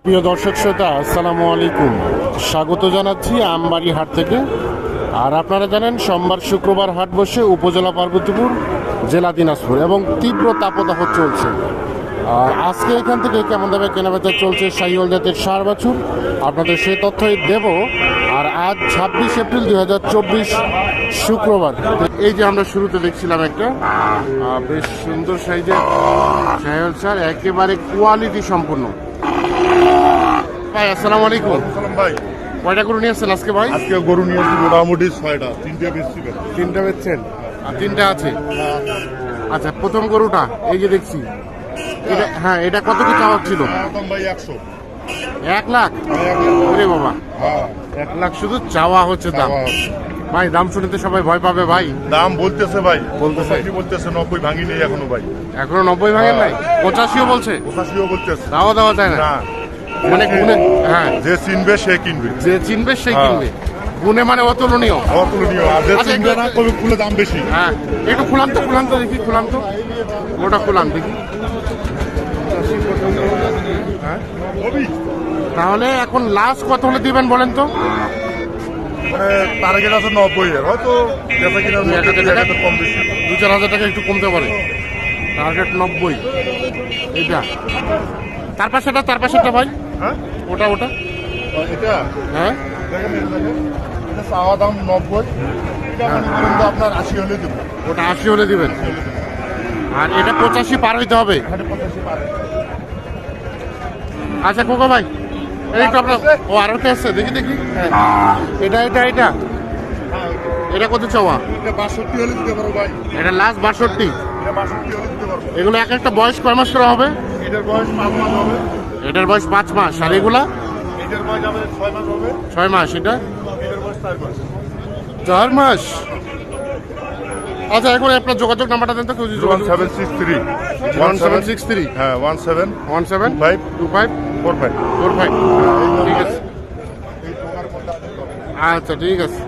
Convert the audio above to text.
প্রিয় দর্শক শ্রোতা, আসসালামু আলাইকুম। স্বাগত জানাচ্ছি আমবাড়ি হাট থেকে। আর আপনারা জানেন সোমবার শুক্রবার হাট বসে উপজেলা পার্বতীপুর, জেলা দিনাজপুর, এবং তীব্র তাপদাহ চলছে। আর আজকে এখান থেকে কেমন দামে কেনাবেচা চলছে শাহিওয়াল জাতের ষাঁড় বাছুর, আপনাদের সেই তথ্যই দেব। আর আজ 26 এপ্রিল 2024 শুক্রবার। এই যে আমরা শুরুতে দেখছিলাম একটা বেশ সুন্দর সাইজের শাহিওয়াল ষাঁড়, একেবারে কোয়ালিটি সম্পূর্ণ। ভাই আসসালামু আলাইকুম। ভাই কয়টা গরু নিয়ে আসছেন আজকে ভাই? আজকে গরু নিয়ে আসছি মোটামুটি 6টা, 3টে বেশি। তিনটা বেচছেন আর তিনটা আছে। আচ্ছা, প্রথম গরুটা এই যে দেখছি, এটা হ্যাঁ, এটা কত কি চাওয়া ছিল? একদম ভাই 100। 1 লাখ? ওরে বাবা, হ্যাঁ 1 লাখ শুধু চাওয়া হচ্ছে দাম। ভাই দাম শুনে তো সবাই ভয় পাবে ভাই। দাম বলতেছে ভাই, বলতেছে? কি বলতেছে 90 ভাঙি নেই এখনো ভাই। এখনো 90 ভাঙেন নাই? 85ও বলছে? 85ও বলতেছে। দাওয়া দেওয়া যায় না না, মানে গুনে? হ্যাঁ, যে চিনবে সে কিনবে। যে চিনবে সেই হ্যাঁ। কিনবে। গুনে মানে অতুলনীয়। অতুলনীয়। আর যে আচ্ছা, চিনবে না কবে খুলে দাম বেশি। হ্যাঁ, একটু খুলাম তো দেখি, খুলাম তো ওটা, খুলাম দেখি। হ্যাঁ, কবি তাহলে এখন লাস্ট কত হলে দিবেন বলেন তো? মানে টার্গেট আছে 90 এর, হয়তো বেচা কিনার মধ্যে একটু কম বেশি। 2-4 হাজার টাকা একটু কমতে পারে। টার্গেট 90। এইটা তার পাশেটা ভাই, হ্যাঁ ওটা এটা হ্যাঁ, দেখেন এটা চাওয়া দাম 90। এটা মনে করেন তো আপনার 80 হলে দেবো। ওটা 80 হলে দিবেন। আর এটা 85 পার হইতে হবে। এখানে 85 পারে। আচ্ছা কোকো ভাই, এই তো আপনার ও আরো একটা আছে, দেখি এটা এটা কত চাওয়া? এটা 62 হলে দিতে পারো ভাই। এটা লাস্ট 62। এটা 62 হলে দিতে পারবো। এগুলো এক একটা বয়স কয় মাস করে হবে? এটার বয়স 5 মাস হবে। এটার বয়স 5 মাস, আর এগুলা এটার বয়স আমাদের 6 মাস হবে। 6 মাস। এটা এটার বয়স 4 মাস। 4 মাস। আচ্ছা, এখন আপনার যোগাযোগ নাম্বারটা দেন তো। 1763 1763 হ্যাঁ 17 17 5 25 45। 45। ঠিক আছে, আচ্ছা ঠিক আছে।